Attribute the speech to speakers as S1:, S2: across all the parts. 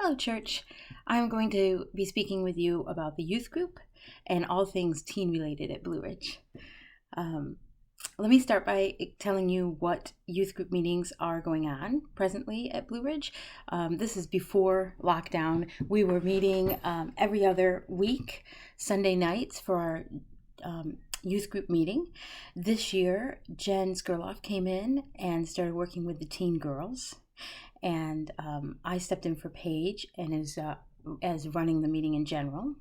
S1: Hello, church. I'm going to be speaking with you about the youth group and all things teen related at Blue Ridge. Let me start by telling you what youth group meetings are going on presently at Blue Ridge. This is before lockdown. We were meeting every other week, Sunday nights, for our youth group meeting. This year, Jen Skurloff came in and started working with the teen girls. And I stepped in for Paige and as running the meeting in general.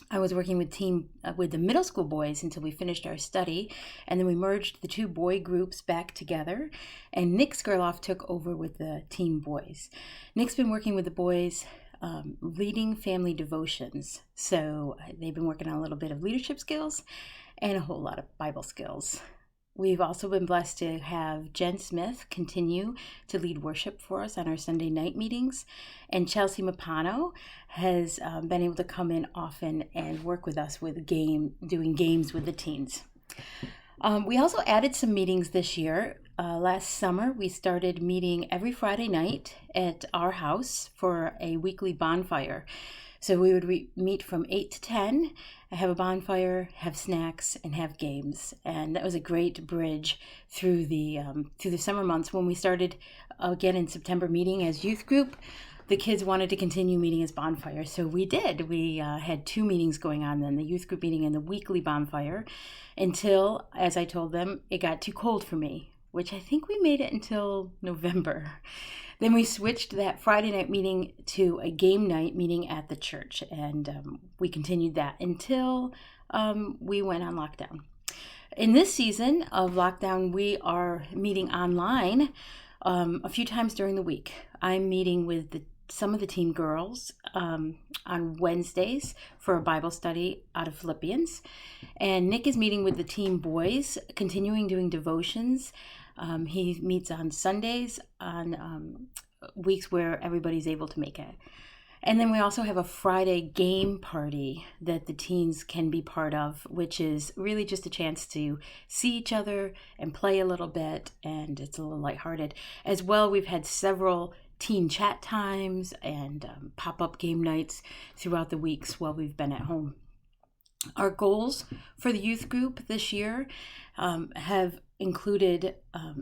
S1: I was working with the middle school boys until we finished our study, and then we merged the two boy groups back together, and Nick Skurloff took over with the teen boys. Nick's been working with the boys leading family devotions, so they've been working on a little bit of leadership skills and a whole lot of Bible skills. We've also been blessed to have Jen Smith continue to lead worship for us on our Sunday night meetings. And Chelsea Mapano has been able to come in often and work with us with doing games with the teens. We also added some meetings this year. Last summer, we started meeting every Friday night at our house for a weekly bonfire. So we would meet from 8 to 10, have a bonfire, have snacks, and have games. And that was a great bridge through the summer months. When we started again in September meeting as youth group, the kids wanted to continue meeting as bonfire. So we did. We had two meetings going on then, the youth group meeting and the weekly bonfire, until, as I told them, it got too cold for me, which I think we made it until November. Then we switched that Friday night meeting to a game night meeting at the church, and we continued that until we went on lockdown. In this season of lockdown, we are meeting online a few times during the week. I'm meeting with some of the teen girls on Wednesdays for a Bible study out of Philippians, and Nick is meeting with the teen boys, continuing doing devotions. He meets on Sundays on weeks where everybody's able to make it. And then we also have a Friday game party that the teens can be part of, which is really just a chance to see each other and play a little bit, and it's a little lighthearted. As well, we've had several teen chat times and pop-up game nights throughout the weeks while we've been at home. Our goals for the youth group this year have included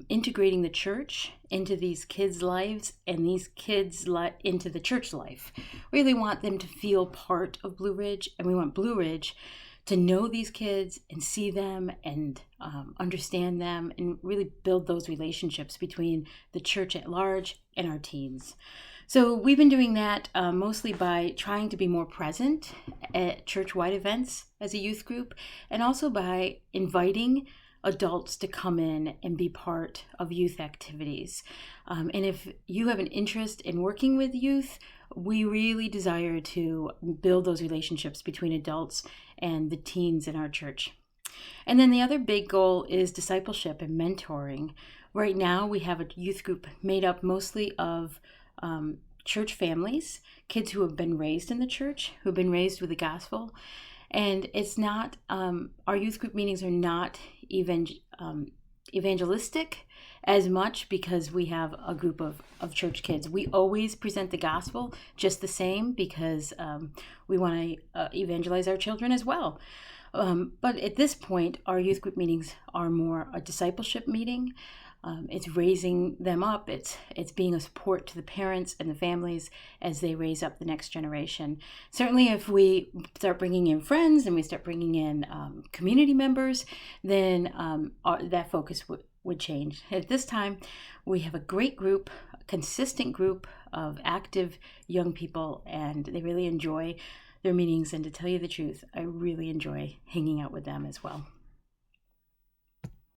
S1: integrating the church into these kids' lives and these kids into the church life. We really want them to feel part of Blue Ridge, and we want Blue Ridge to know these kids and see them and understand them and really build those relationships between the church at large and our teens. So we've been doing that mostly by trying to be more present at church-wide events as a youth group, and also by inviting adults to come in and be part of youth activities. And if you have an interest in working with youth, we really desire to build those relationships between adults and the teens in our church. And then the other big goal is discipleship and mentoring. Right now, we have a youth group made up mostly of church families, kids who have been raised in the church, who have been raised with the gospel. And it's not, our youth group meetings are not even evangelistic as much, because we have a group of church kids. We always present the gospel just the same because we want to evangelize our children as well. But at this point, our youth group meetings are more a discipleship meeting. It's raising them up. It's being a support to the parents and the families as they raise up the next generation. Certainly, if we start bringing in friends and we start bringing in community members, then that focus would change. At this time, we have a great group, a consistent group of active young people, and they really enjoy their meetings. And to tell you the truth, I really enjoy hanging out with them as well.